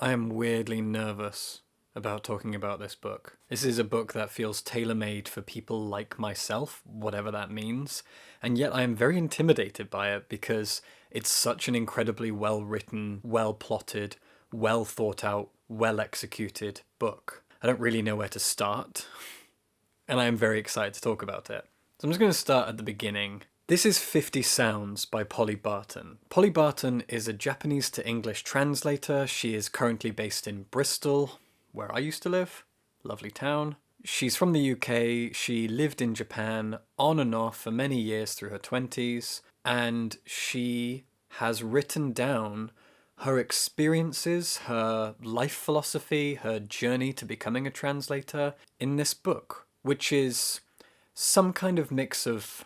I am weirdly nervous about talking about this book. This is a book that feels tailor-made for people like myself, whatever that means, and yet I am very intimidated by it because it's such an incredibly well-written, well-plotted, well-thought-out, well-executed book. I don't really know where to start, and I am very excited to talk about it. So I'm just going to start at the beginning. This is 50 Sounds by Polly Barton. Polly Barton is a Japanese to English translator. She is currently based in Bristol, where I used to live. Lovely town. She's from the UK. She lived in Japan on and off for many years through her 20s, and she has written down her experiences, her life philosophy, her journey to becoming a translator in this book, which is some kind of mix of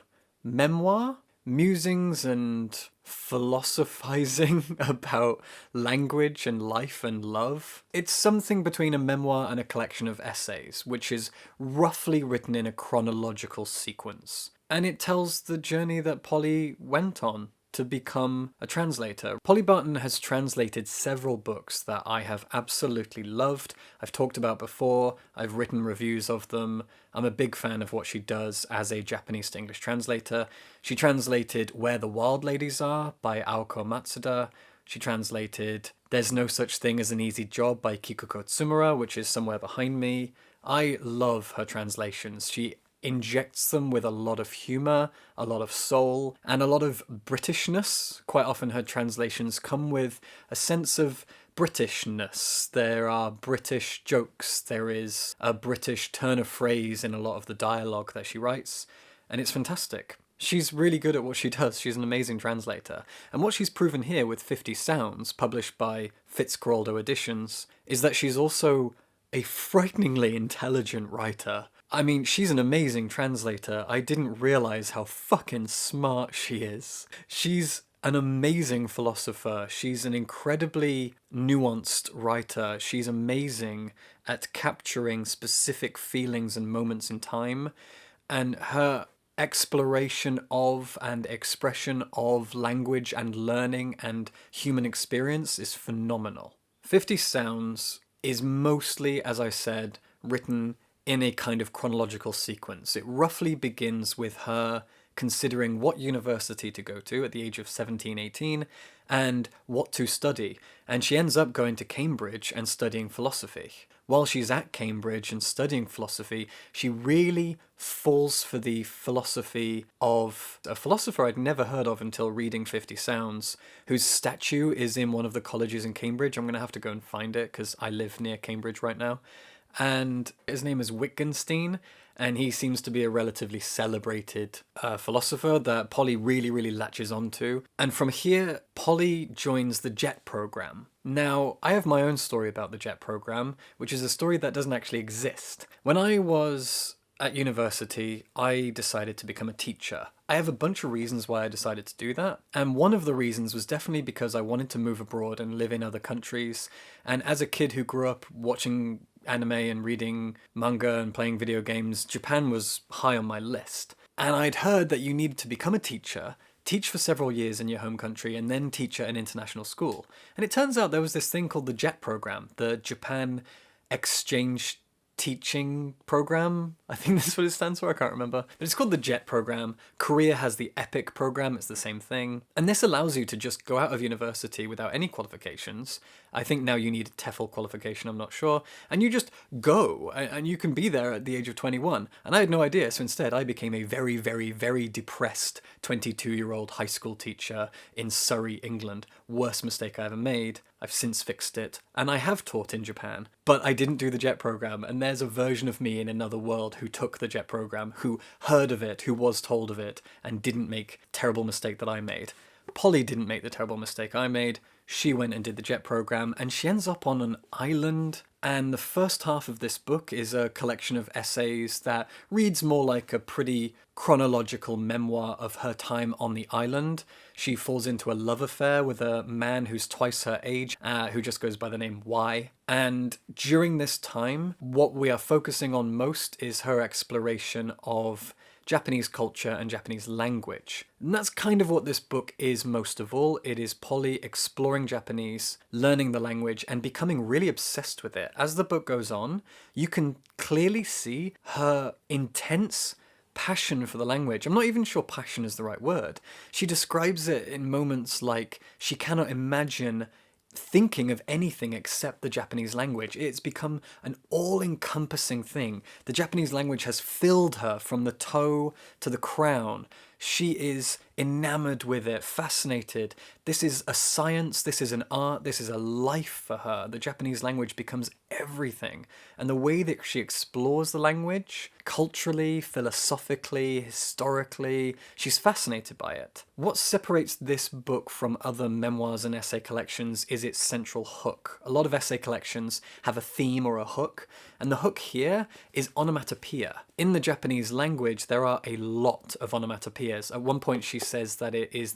memoir, musings and philosophizing about language and life and love. It's something between a memoir and a collection of essays, which is roughly written in a chronological sequence. And it tells the journey that Polly went on to become a translator. Polly Barton has translated several books that I have absolutely loved. I've talked about before, I've written reviews of them. I'm a big fan of what she does as a Japanese to English translator. She translated Where the Wild Ladies Are by Aoko Matsuda. She translated There's No Such Thing as an Easy Job by Kikuko Tsumura, which is somewhere behind me. I love her translations. She injects them with a lot of humour, a lot of soul, and a lot of Britishness. Quite often her translations come with a sense of Britishness. There are British jokes, there is a British turn of phrase in a lot of the dialogue that she writes, and it's fantastic. She's really good at what she does. She's an amazing translator. And what she's proven here with 50 Sounds, published by Fitzcarraldo Editions, is that she's also a frighteningly intelligent writer. I mean, she's an amazing translator. I didn't realize how fucking smart she is. She's an amazing philosopher. She's an incredibly nuanced writer. She's amazing at capturing specific feelings and moments in time. And her exploration of and expression of language and learning and human experience is phenomenal. 50 Sounds is mostly, as I said, written in a kind of chronological sequence. It roughly begins with her considering what university to go to at the age of 17, 18, and what to study. And she ends up going to Cambridge and studying philosophy. While she's at Cambridge and studying philosophy, she really falls for the philosophy of a philosopher I'd never heard of until reading 50 Sounds, whose statue is in one of the colleges in Cambridge. I'm going to have to go and find it because I live near Cambridge right now. And his name is Wittgenstein, and he seems to be a relatively celebrated philosopher that Polly really latches onto. And from here, Polly joins the JET program. Now, I have my own story about the JET program, which is a story that doesn't actually exist. When I was at university, I decided to become a teacher. I have a bunch of reasons why I decided to do that, and one of the reasons was definitely because I wanted to move abroad and live in other countries. And as a kid who grew up watching anime and reading manga and playing video games, Japan was high on my list. And I'd heard that you needed to become a teacher, teach for several years in your home country, and then teach at an international school. And it turns out there was this thing called the JET program, the Japan Exchange Teaching Program. I think that's what it stands for, I can't remember. But it's called the JET program. Korea has the EPIC program, it's the same thing. And this allows you to just go out of university without any qualifications. I think now you need a TEFL qualification, I'm not sure. And you just go, and you can be there at the age of 21. And I had no idea, so instead I became a very depressed 22-year-old high school teacher in Surrey, England. Worst mistake I ever made. I've since fixed it, and I have taught in Japan, but I didn't do the JET program, and there's a version of me in another world who took the JET program, who heard of it, who was told of it, and didn't make the terrible mistake that I made. Polly didn't make the terrible mistake I made. She went and did the JET program, and she ends up on an island. And the first half of this book is a collection of essays that reads more like a pretty chronological memoir of her time on the island. She falls into a love affair with a man who's twice her age, who just goes by the name Y. And during this time, what we are focusing on most is her exploration of Japanese culture and Japanese language. And that's kind of what this book is most of all. It is Polly exploring Japanese, learning the language, and becoming really obsessed with it. As the book goes on, you can clearly see her intense passion for the language. I'm not even sure passion is the right word. She describes it in moments like she cannot imagine thinking of anything except the Japanese language. It's become an all-encompassing thing. The Japanese language has filled her from the toe to the crown. She is enamored with it, fascinated. This is a science, this is an art, this is a life for her. The Japanese language becomes everything. And the way that she explores the language, culturally, philosophically, historically, she's fascinated by it. What separates this book from other memoirs and essay collections is its central hook. A lot of essay collections have a theme or a hook, and the hook here is onomatopoeia. In the Japanese language, there are a lot of onomatopoeias. At one point, she says that it is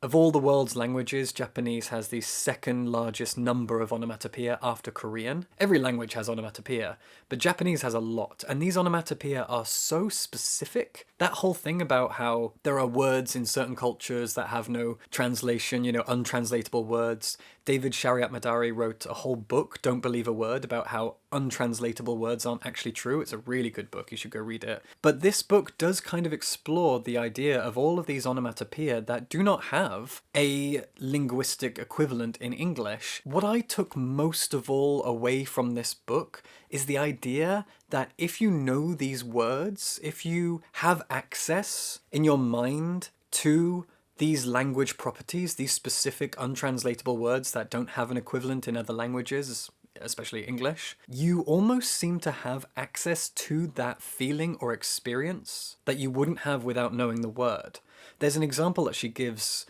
of all the world's languages, Japanese has the second largest number of onomatopoeia after Korean. Every language has onomatopoeia, but Japanese has a lot, and these onomatopoeia are so specific. That whole thing about how there are words in certain cultures that have no translation, untranslatable words. David Shariat Madari wrote a whole book, Don't Believe a Word, about how untranslatable words aren't actually true. It's a really good book, you should go read it. But this book does kind of explore the idea of all of these onomatopoeia that do not have a linguistic equivalent in English. What I took most of all away from this book is the idea that if you know these words, if you have access in your mind to these language properties, these specific untranslatable words that don't have an equivalent in other languages, especially English, you almost seem to have access to that feeling or experience that you wouldn't have without knowing the word. There's an example that she gives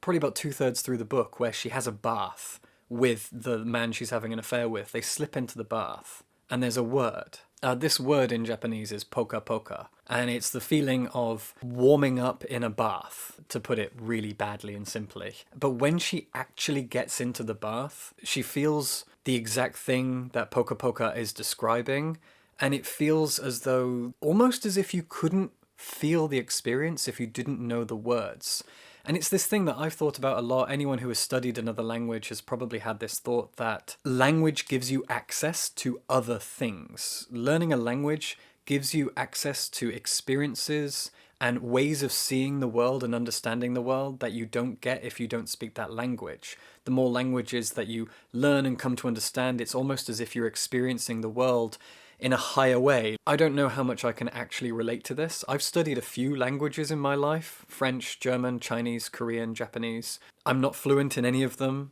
probably about 2/3 through the book where she has a bath with the man she's having an affair with. They slip into the bath and there's a word. This word in Japanese is poka poka, and it's the feeling of warming up in a bath, to put it really badly and simply. But when she actually gets into the bath, she feels the exact thing that poka poka is describing, and it feels as though, almost as if you couldn't feel the experience if you didn't know the words. And it's this thing that I've thought about a lot. Anyone who has studied another language has probably had this thought that language gives you access to other things. Learning a language gives you access to experiences and ways of seeing the world and understanding the world that you don't get if you don't speak that language. The more languages that you learn and come to understand, it's almost as if you're experiencing the world in a higher way. I don't know how much I can actually relate to this. I've studied a few languages in my life: French, German, Chinese, Korean, Japanese. I'm not fluent in any of them.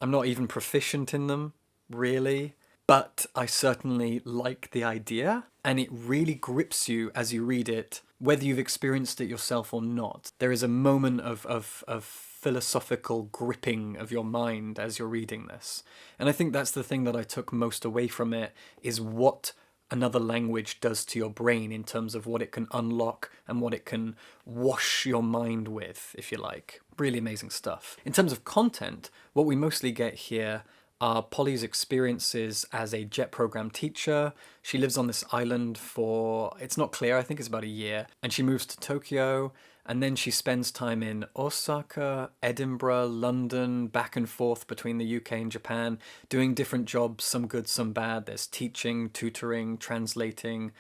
I'm not even proficient in them, really. But I certainly like the idea, and it really grips you as you read it, whether you've experienced it yourself or not. There is a moment of philosophical gripping of your mind as you're reading this. And I think that's the thing that I took most away from it, is what another language does to your brain in terms of what it can unlock and what it can wash your mind with, if you like. Really amazing stuff. In terms of content, what we mostly get here are Polly's experiences as a jet program teacher. She lives on this island for, it's not clear, I think it's about a year, and she moves to Tokyo, and then she spends time in Osaka, Edinburgh, London, back and forth between the UK and Japan, doing different jobs, some good, some bad. There's teaching, tutoring, translating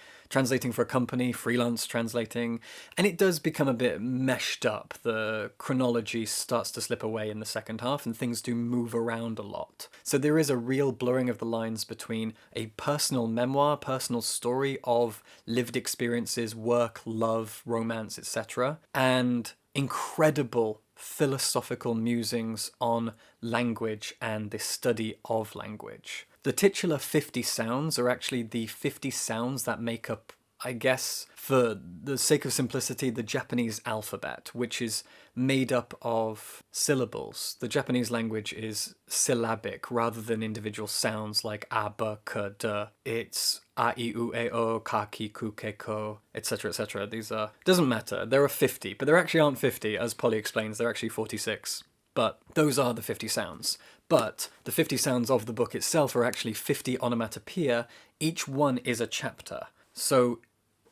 for a company, freelance translating, and it does become a bit meshed up. The chronology starts to slip away in the second half, and things do move around a lot. So there is a real blurring of the lines between a personal memoir, personal story of lived experiences, work, love, romance, etc., and incredible philosophical musings on language and the study of language. The titular 50 sounds are actually the 50 sounds that make up, I guess, for the sake of simplicity, the Japanese alphabet, which is made up of syllables. The Japanese language is syllabic rather than individual sounds like a, b, k, d. It's a, I, u, e, o, ka, ki, ku, ke, ko, etc., etc. These are... doesn't matter. There are 50, but there actually aren't 50, as Polly explains. There are actually 46. But those are the 50 sounds. But the 50 sounds of the book itself are actually 50 onomatopoeia. Each one is a chapter. So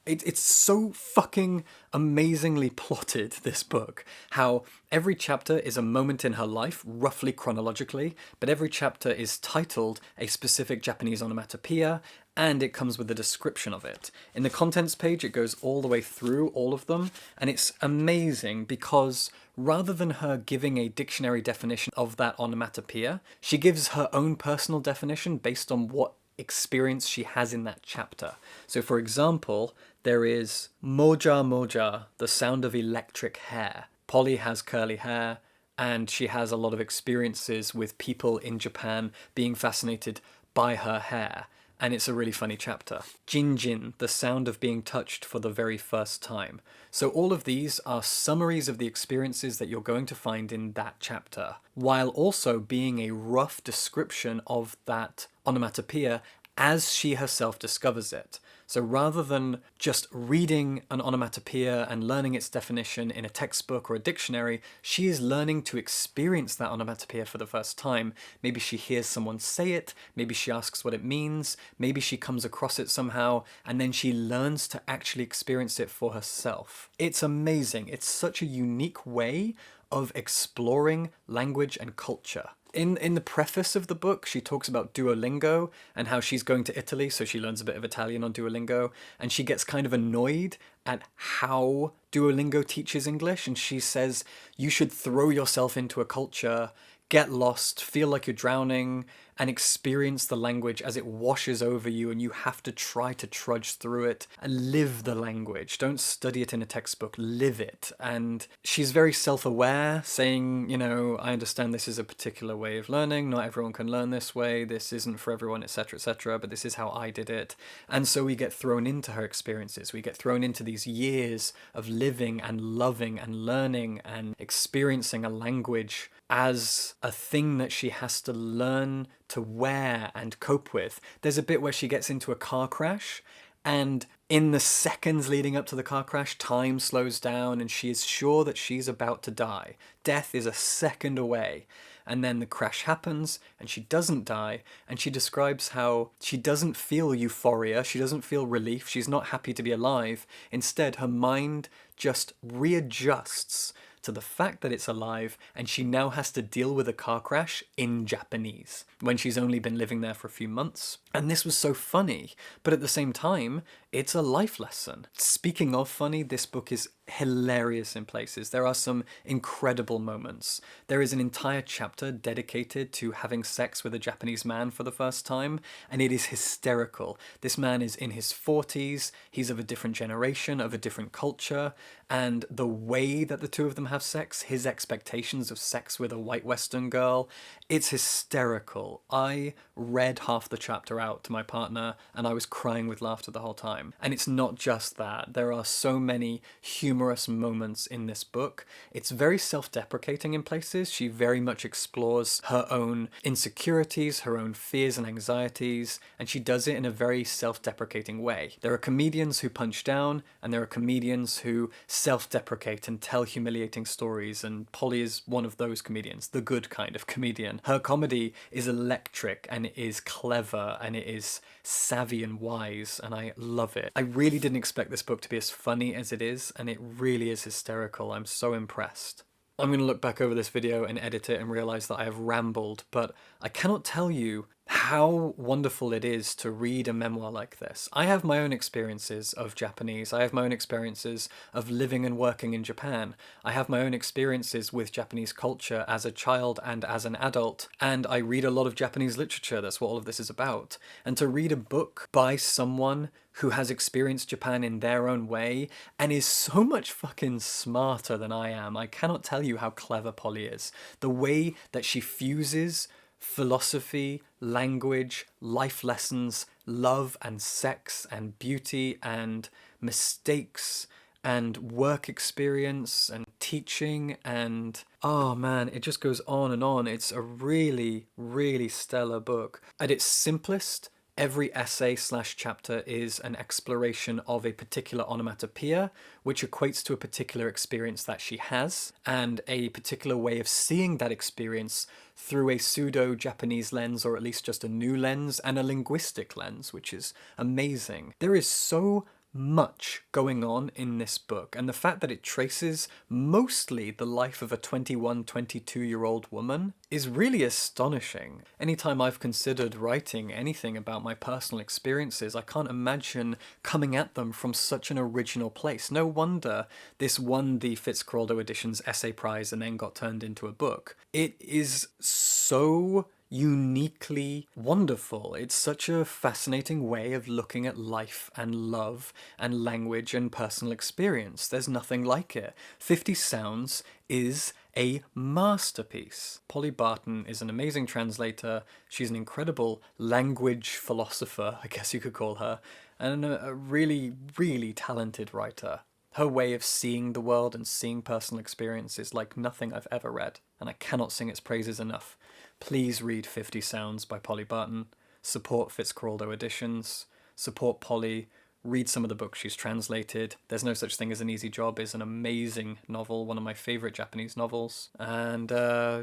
It's so fucking amazingly plotted, this book. How every chapter is a moment in her life, roughly chronologically, but every chapter is titled a specific Japanese onomatopoeia, and it comes with a description of it. In the contents page, it goes all the way through all of them, and it's amazing because rather than her giving a dictionary definition of that onomatopoeia, she gives her own personal definition based on what experience she has in that chapter. So for example, there is moja moja, the sound of electric hair. Polly has curly hair, and she has a lot of experiences with people in Japan being fascinated by her hair. And it's a really funny chapter. Jinjin, the sound of being touched for the very first time. So all of these are summaries of the experiences that you're going to find in that chapter, while also being a rough description of that onomatopoeia as she herself discovers it. So rather than just reading an onomatopoeia and learning its definition in a textbook or a dictionary, she is learning to experience that onomatopoeia for the first time. Maybe she hears someone say it, maybe she asks what it means, maybe she comes across it somehow, and then she learns to actually experience it for herself. It's amazing. It's such a unique way of exploring language and culture. In the preface of the book, she talks about Duolingo and how she's going to Italy, so she learns a bit of Italian on Duolingo, and she gets kind of annoyed at how Duolingo teaches English, and she says, you should throw yourself into a culture, get lost, feel like you're drowning, and experience the language as it washes over you, and you have to try to trudge through it and live the language. Don't study it in a textbook, live it. And she's very self-aware, saying, you know, I understand this is a particular way of learning, not everyone can learn this way, this isn't for everyone, etc., but this is how I did it. And so we get thrown into her experiences, we get thrown into these years of living and loving and learning and experiencing a language as a thing that she has to learn to wear and cope with. There's a bit where she gets into a car crash, and in the seconds leading up to the car crash, time slows down and she is sure that she's about to die. Death is a second away. And then the crash happens and she doesn't die, and she describes how she doesn't feel euphoria, she doesn't feel relief, she's not happy to be alive. Instead, her mind just readjusts to the fact that it's alive, and she now has to deal with a car crash in Japanese when she's only been living there for a few months. And this was so funny, but at the same time, it's a life lesson. Speaking of funny, this book is hilarious in places. There are some incredible moments. There is an entire chapter dedicated to having sex with a Japanese man for the first time, and it is hysterical. This man is in his 40s, he's of a different generation, of a different culture, and the way that the two of them have sex, his expectations of sex with a white Western girl, it's hysterical. I read half the chapter out to my partner and I was crying with laughter the whole time. And it's not just that. There are so many humorous moments in this book. It's very self-deprecating in places. She very much explores her own insecurities, her own fears and anxieties, and she does it in a very self-deprecating way. There are comedians who punch down, and there are comedians who self-deprecate and tell humiliating stories, and Polly is one of those comedians, the good kind of comedian. Her comedy is electric, and it is clever, and it is savvy and wise, and I love it. I really didn't expect this book to be as funny as it is, and it really is hysterical. I'm so impressed. I'm going to look back over this video and edit it and realize that I have rambled, but I cannot tell you how wonderful it is to read a memoir like this. I have my own experiences of Japanese. I have my own experiences of living and working in Japan. I have my own experiences with Japanese culture as a child and as an adult, and I read a lot of Japanese literature. That's what all of this is about. And to read a book by someone who has experienced Japan in their own way and is so much fucking smarter than I am. I cannot tell you how clever Polly is. The way that she fuses philosophy, language, life lessons, love and sex and beauty and mistakes and work experience and teaching, and oh man, it just goes on and on. It's a really, really stellar book. At its simplest, every essay/chapter is an exploration of a particular onomatopoeia, which equates to a particular experience that she has, and a particular way of seeing that experience through a pseudo-Japanese lens, or at least just a new lens, and a linguistic lens, which is amazing. There is so much going on in this book, and the fact that it traces mostly the life of a 21, 22-year-old woman is really astonishing. Anytime I've considered writing anything about my personal experiences, I can't imagine coming at them from such an original place. No wonder this won the Fitzcarraldo Editions Essay Prize and then got turned into a book. It is so uniquely wonderful. It's such a fascinating way of looking at life and love and language and personal experience. There's nothing like it. 50 Sounds is a masterpiece. Polly Barton is an amazing translator. She's an incredible language philosopher, I guess you could call her, and a really, really talented writer. Her way of seeing the world and seeing personal experience is like nothing I've ever read, and I cannot sing its praises enough. Please read 50 Sounds by Polly Barton, support Fitzcarraldo Editions, support Polly, read some of the books she's translated. There's No Such Thing as an Easy Job is an amazing novel, one of my favourite Japanese novels. And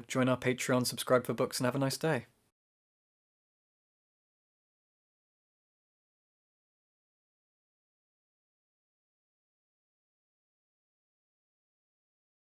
join our Patreon, subscribe for books, and have a nice day.